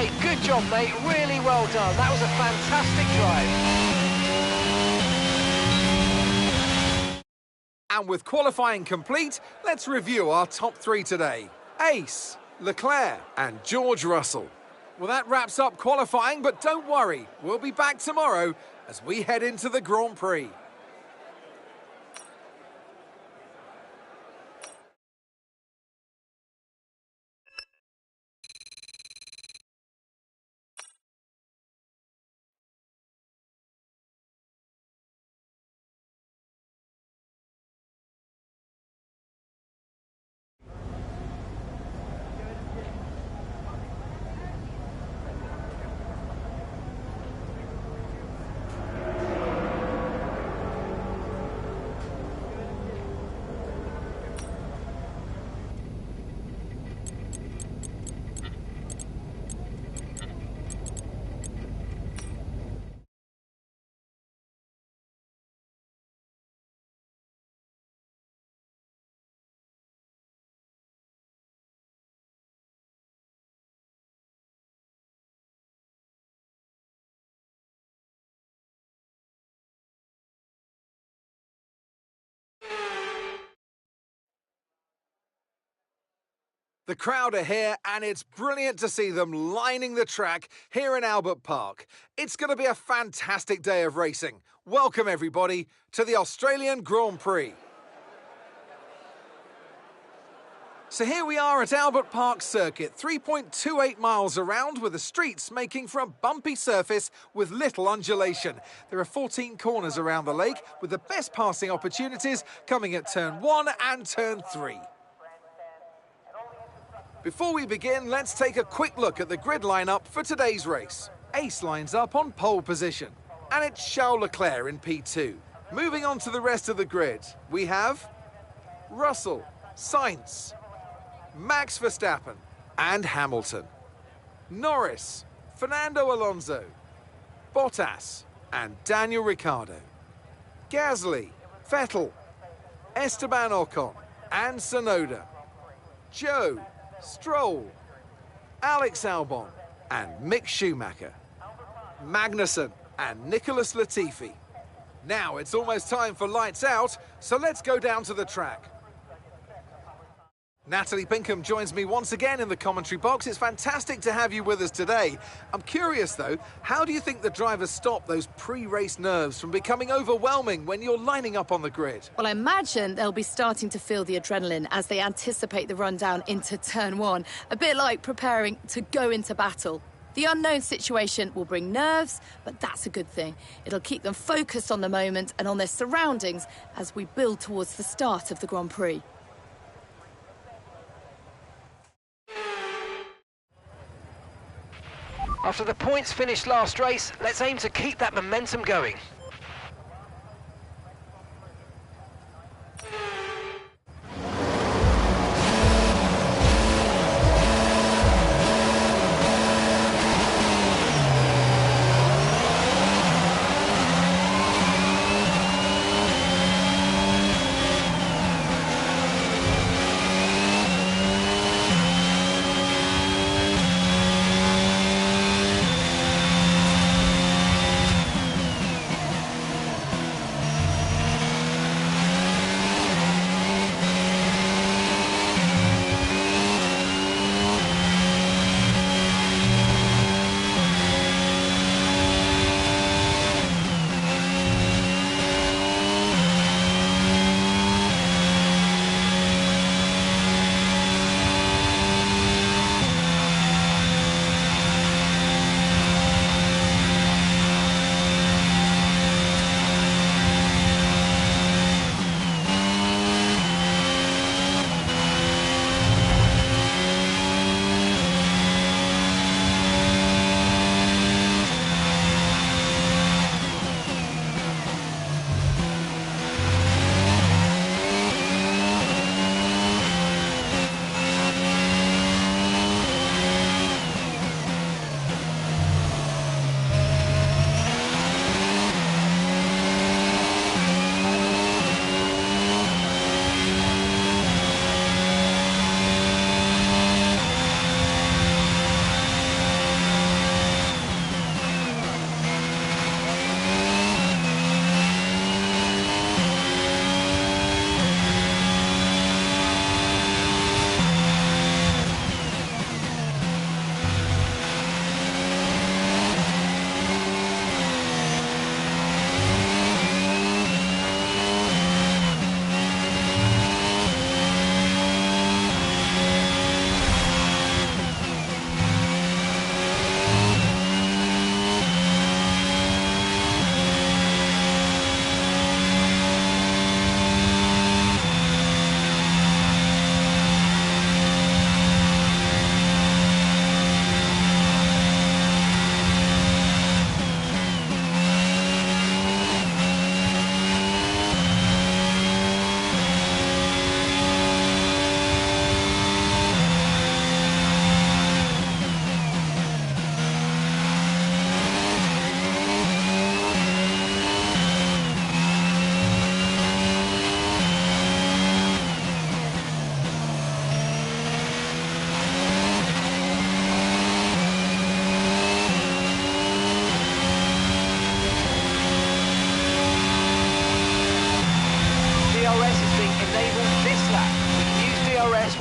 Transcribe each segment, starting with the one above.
Okay, good job, mate. Really well done. That was a fantastic drive. And with qualifying complete, let's review our top three today. Ace, Leclerc and George Russell. Well, that wraps up qualifying, but don't worry, we'll be back tomorrow as we head into the Grand Prix. The crowd are here, and it's brilliant to see them lining the track here in Albert Park. It's going to be a fantastic day of racing. Welcome, everybody, to the Australian Grand Prix. So here we are at Albert Park Circuit, 3.28 miles around, with the streets making for a bumpy surface with little undulation. There are 14 corners around the lake, with the best passing opportunities coming at turn 1 and turn 3. Before we begin, let's take a quick look at the grid lineup for today's race. Ace lines up on pole position, and it's Charles Leclerc in P2. Moving on to the rest of the grid, we have Russell, Sainz, Max Verstappen and Hamilton, Norris, Fernando Alonso, Bottas and Daniel Ricciardo, Gasly, Vettel, Esteban Ocon and Tsunoda, Joe, Stroll, Alex Albon and Mick Schumacher, Magnussen and Nicholas Latifi. Now it's almost time for lights out, so let's go down to the track. Natalie Pinkham joins me once again in the commentary box. It's fantastic to have you with us today. I'm curious though, how do you think the drivers stop those pre-race nerves from becoming overwhelming when you're lining up on the grid? Well, I imagine they'll be starting to feel the adrenaline as they anticipate the rundown into turn 1, a bit like preparing to go into battle. The unknown situation will bring nerves, but that's a good thing. It'll keep them focused on the moment and on their surroundings as we build towards the start of the Grand Prix. After the points finished last race, let's aim to keep that momentum going.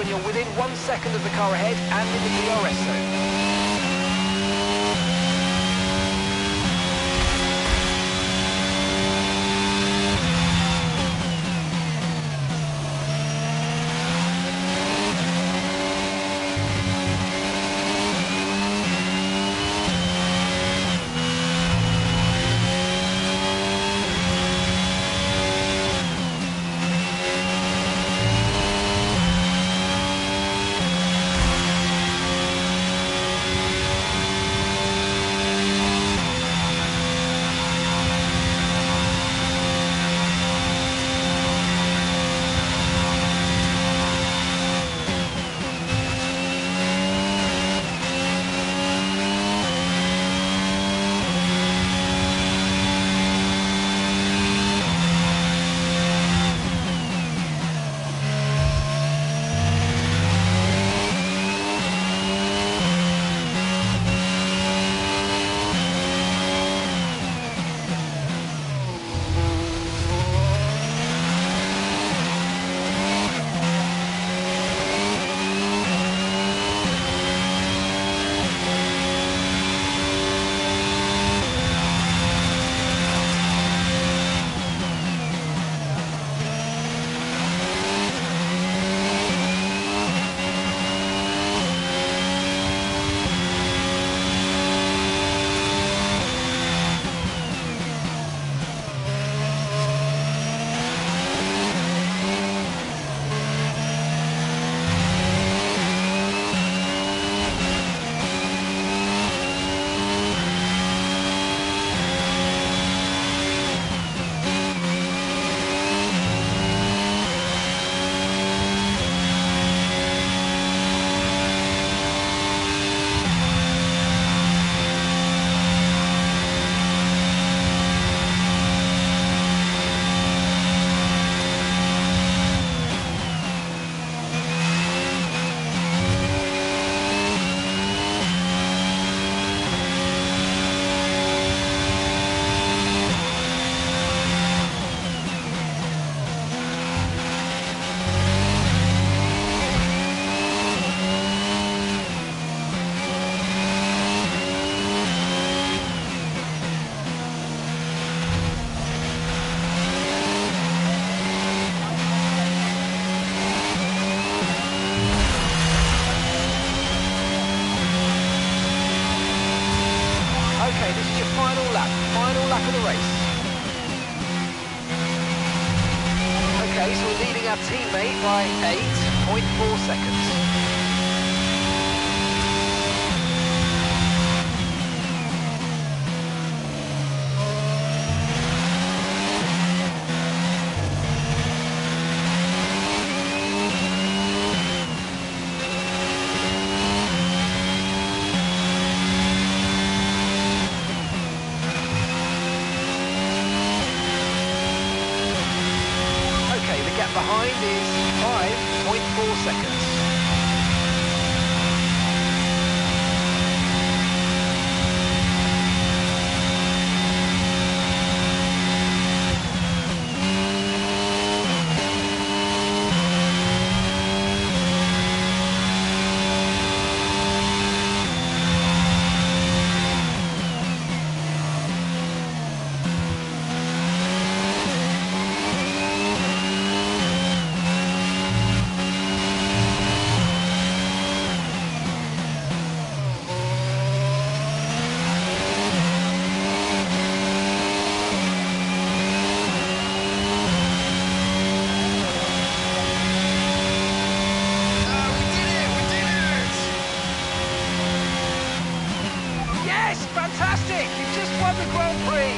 when you're within 1 second of the car ahead and in the DRS zone. Okay, this is your final lap of the race. Okay, so we're leading our teammate by 8.4 seconds. Behind is 5.4 seconds. Fantastic! You've just won the Grand Prix!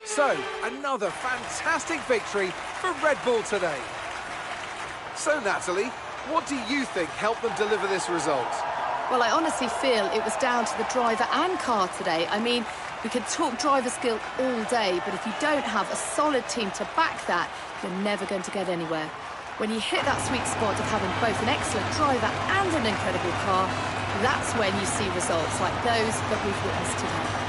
So, another fantastic victory for Red Bull today. So, Natalie, what do you think helped them deliver this result? Well, I honestly feel it was down to the driver and car today. I mean, we could talk driver skill all day, but if you don't have a solid team to back that, you're never going to get anywhere. When you hit that sweet spot of having both an excellent driver and an incredible car, That's when you see results like those that we've witnessed today.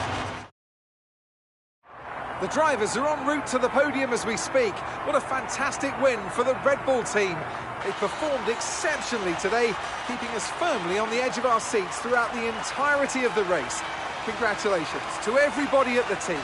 The drivers are en route to the podium as we speak. What a fantastic win for the Red Bull team. They performed exceptionally today, keeping us firmly on the edge of our seats throughout the entirety of the race. Congratulations to everybody at the team.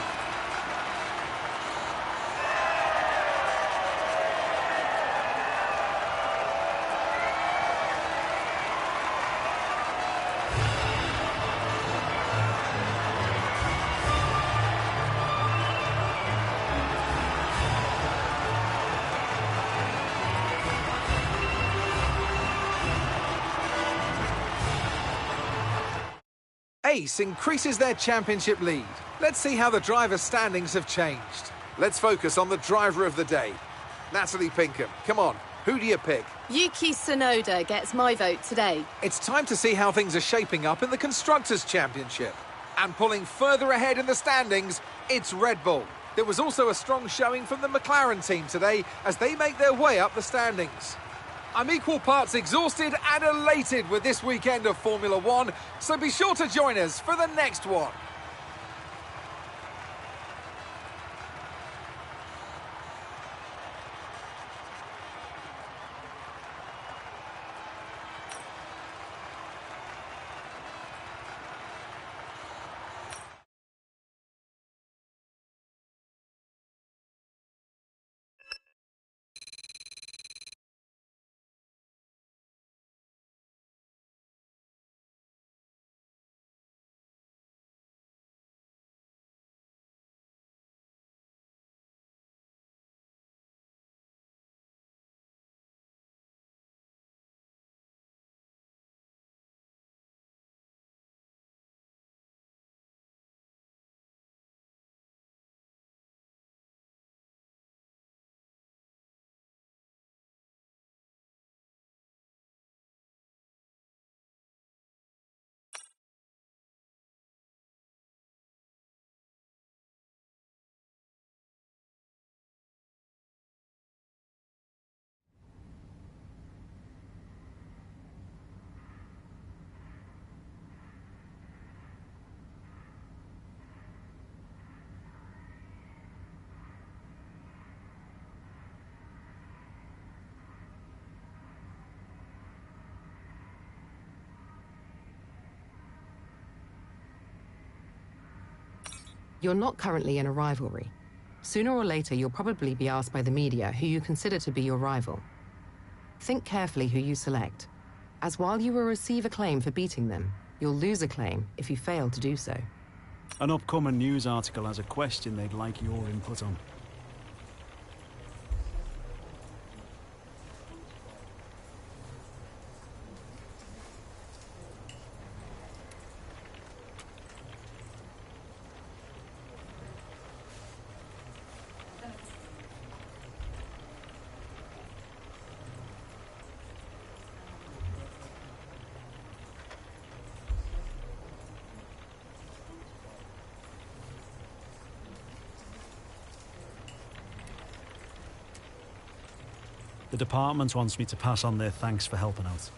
Ace increases their championship lead. Let's see how the driver's standings have changed. Let's focus on the driver of the day. Natalie Pinkham, come on, who do you pick? Yuki Tsunoda gets my vote today. It's time to see how things are shaping up in the Constructors' Championship. And pulling further ahead in the standings, it's Red Bull. There was also a strong showing from the McLaren team today as they make their way up the standings. I'm equal parts exhausted and elated with this weekend of Formula One, so be sure to join us for the next one. You're not currently in a rivalry. Sooner or later, you'll probably be asked by the media who you consider to be your rival. Think carefully who you select, as while you will receive acclaim for beating them, you'll lose acclaim if you fail to do so. An upcoming news article has a question they'd like your input on. The department wants me to pass on their thanks for helping out.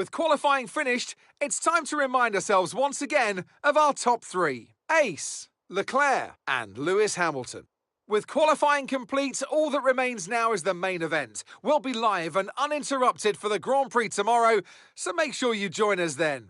With qualifying finished, it's time to remind ourselves once again of our top three: Ace, Leclerc, and Lewis Hamilton. With qualifying complete, all that remains now is the main event. We'll be live and uninterrupted for the Grand Prix tomorrow, so make sure you join us then.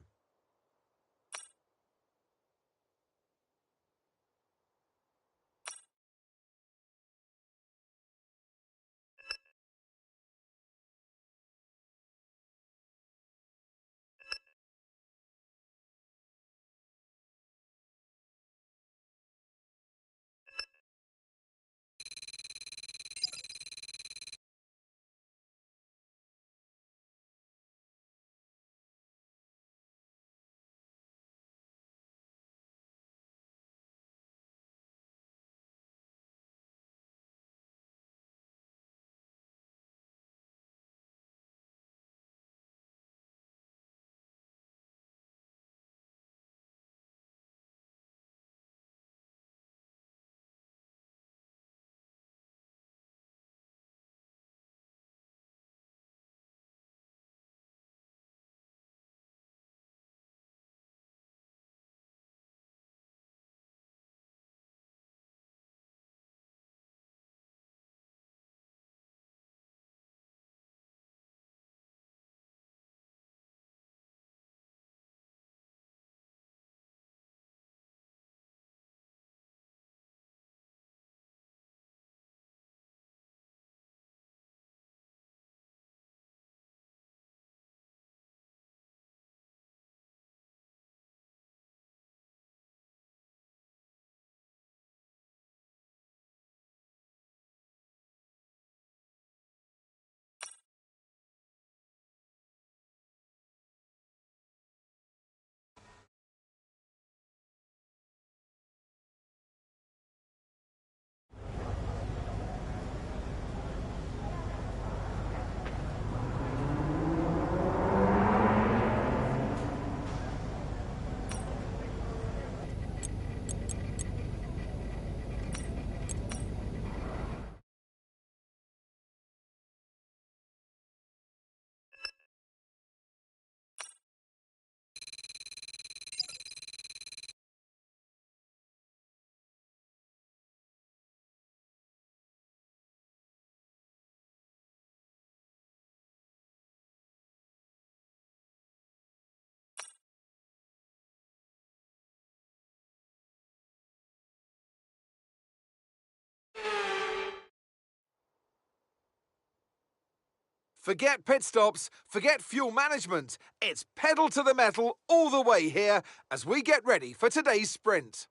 Forget pit stops, forget fuel management. It's pedal to the metal all the way here as we get ready for today's sprint.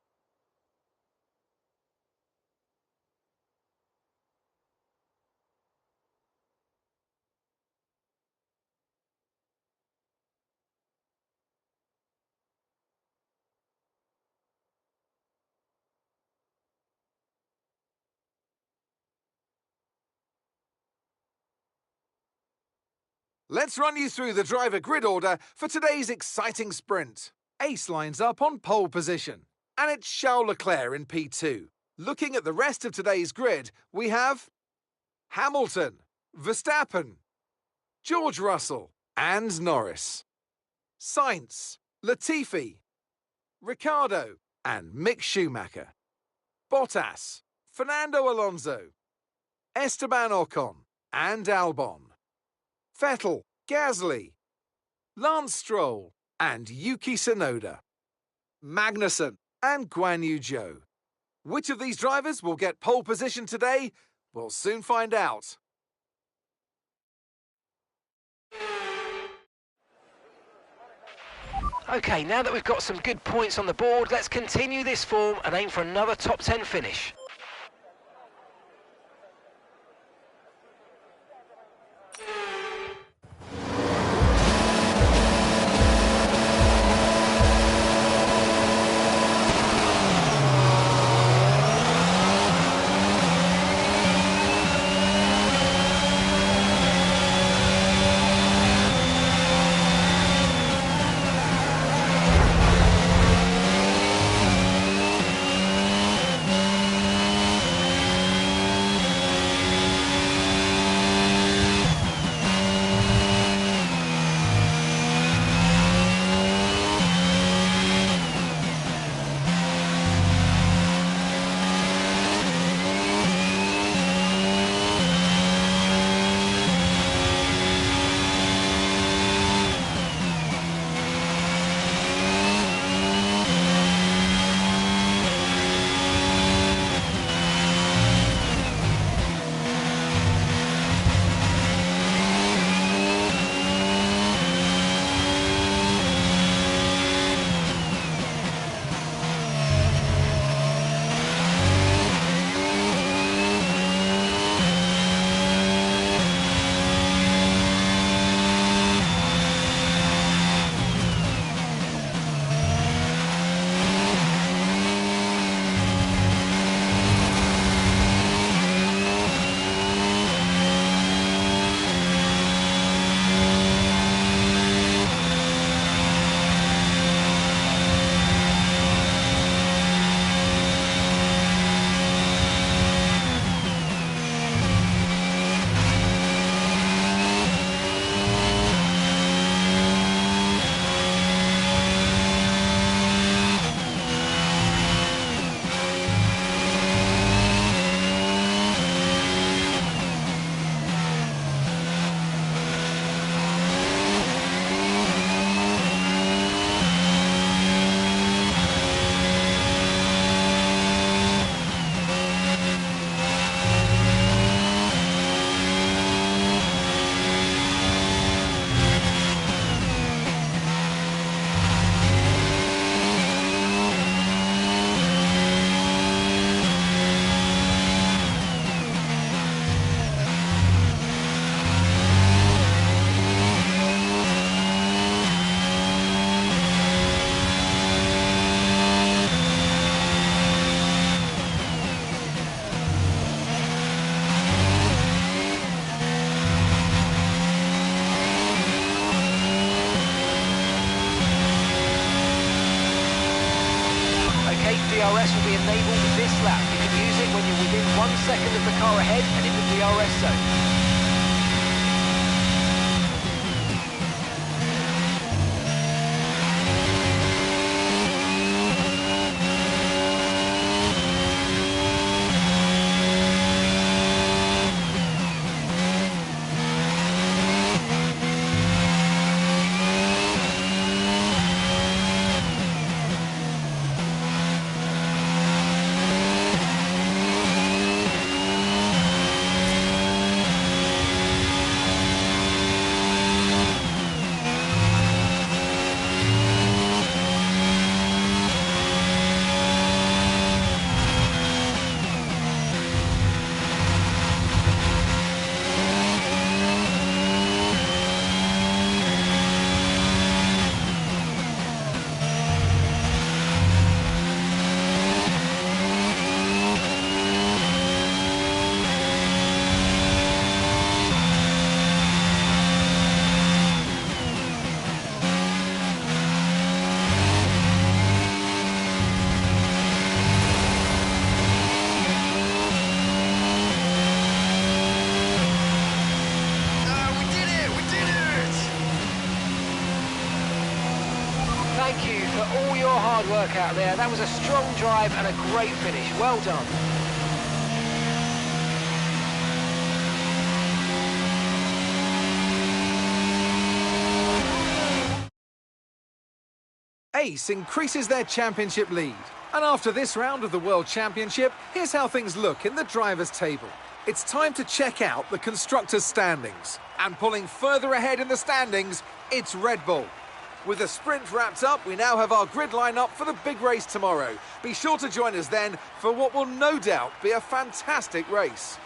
Let's run you through the driver grid order for today's exciting sprint. Ace lines up on pole position, and it's Charles Leclerc in P2. Looking at the rest of today's grid, we have Hamilton, Verstappen, George Russell, and Norris. Sainz, Latifi, Ricciardo, and Mick Schumacher. Bottas, Fernando Alonso, Esteban Ocon, and Albon. Vettel, Gasly, Lance Stroll, and Yuki Tsunoda. Magnussen and Guan Yu Zhou. Which of these drivers will get pole position today? We'll soon find out. OK, now that we've got some good points on the board, let's continue this form and aim for another top 10 finish. 1 second of the car ahead and in the DRS zone. Thank you for all your hard work out there. That was a strong drive and a great finish. Well done. Ace increases their championship lead. And after this round of the World Championship, here's how things look in the drivers' table. It's time to check out the constructors' standings. And pulling further ahead in the standings, it's Red Bull. With the sprint wrapped up, we now have our grid line up for the big race tomorrow. Be sure to join us then for what will no doubt be a fantastic race.